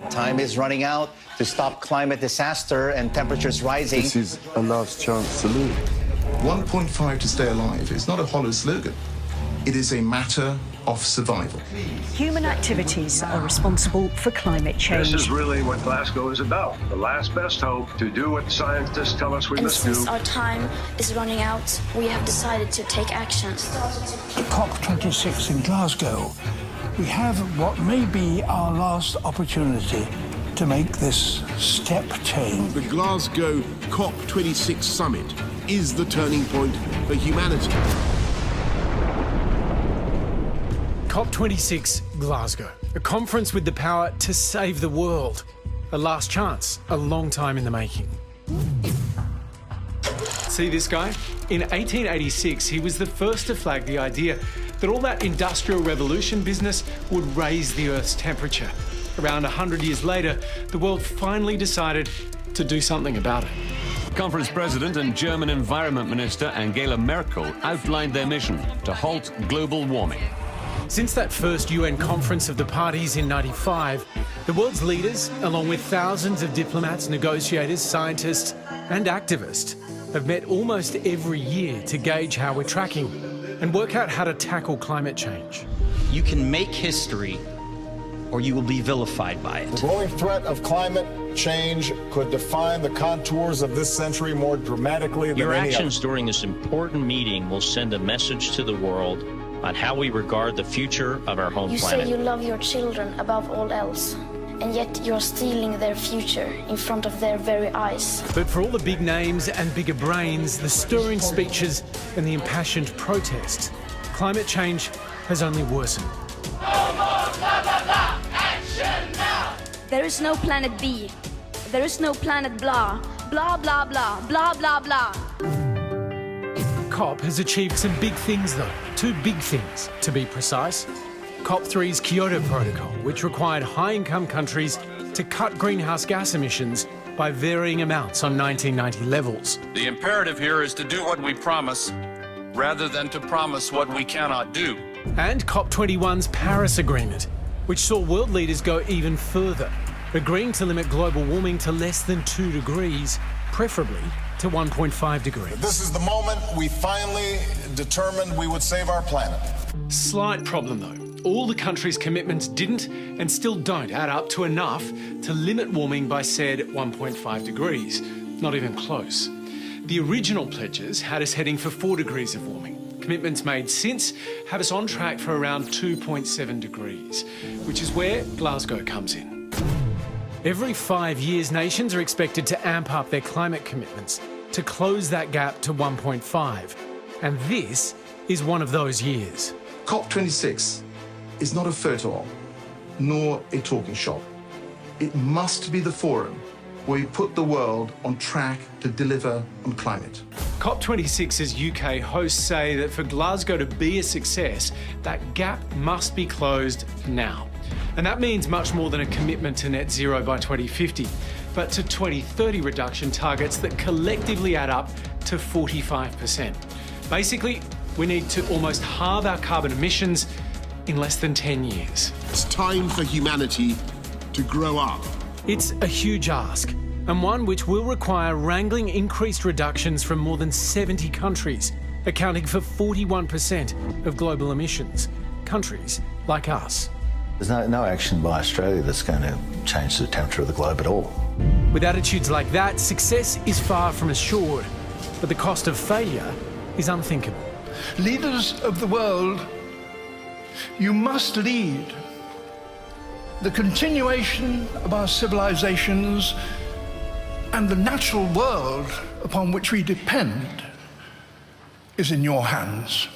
Time is running out to stop climate disaster and temperatures rising. This is a last chance saloon. 1.5 to stay alive is not a hollow slogan. It is a matter of survival. Human activities are responsible for climate change. This is really what Glasgow is about, the last best hope to do what scientists tell us we must do. Since our time is running out, we have decided to take action. COP26 in Glasgow. We have what may be our last opportunity to make this step change. The Glasgow COP26 summit is the turning point for humanity. COP26 Glasgow, a conference with the power to save the world. A last chance, a long time in the making. See this guy? In 1886, he was the first to flag the idea that all that industrial revolution business would raise the Earth's temperature. Around 100 years later, the world finally decided to do something about it. Conference President and German Environment Minister Angela Merkel outlined their mission to halt global warming. Since that first UN conference of the parties in '95, the world's leaders, along with thousands of diplomats, negotiators, scientists and activists, have met almost every year to gauge how we're tracking and work out how to tackle climate change. You can make history or you will be vilified by it. The growing threat of climate change could define the contours of this century more dramatically than Your any actions other. during this important meeting will send a message to the world on how we regard the future of our home You planet. say you love your children above all else, and yet you're stealing their future in front of their very eyes. But for all the big names and bigger brains, the stirring speeches and the impassioned protests, climate change has only worsened. No more blah, blah, blah. Action now! There is no planet B. There is no planet blah. Blah, blah, blah. Blah, blah, blah. COP has achieved some big things, though. Two big things, to be precise. COP3's Kyoto Protocol, which required high-income countries to cut greenhouse gas emissions by varying amounts on 1990 levels. The imperative here is to do what we promise, rather than to promise what we cannot do. And COP21's Paris Agreement, which saw world leaders go even further, agreeing to limit global warming to less than 2 degrees, preferably to 1.5 degrees. This is the moment we finally determined we would save our planet. Slight problem, though. All the countries' commitments didn't and still don't add up to enough to limit warming by said 1.5 degrees. Not even close. The original pledges had us heading for 4 degrees of warming. Commitments made since have us on track for around 2.7 degrees, which is where Glasgow comes in. Every 5 years, nations are expected to amp up their climate commitments to close that gap to 1.5. And this is one of those years. COP26 is not a photo op, nor a talking shop. It must be the forum where we put the world on track to deliver on climate. COP26's UK hosts say that for Glasgow to be a success, that gap must be closed now. And that means much more than a commitment to net zero by 2050, but to 2030 reduction targets that collectively add up to 45%. Basically, we need to almost halve our carbon emissions in less than 10 years. It's time for humanity to grow up. It's a huge ask, and one which will require wrangling increased reductions from more than 70 countries, accounting for 41% of global emissions. Countries like us. There's no action by Australia that's going to change the temperature of the globe at all. With attitudes like that, success is far from assured, but the cost of failure is unthinkable. Leaders of the world, you must lead. The continuation of our civilizations and the natural world upon which we depend is in your hands.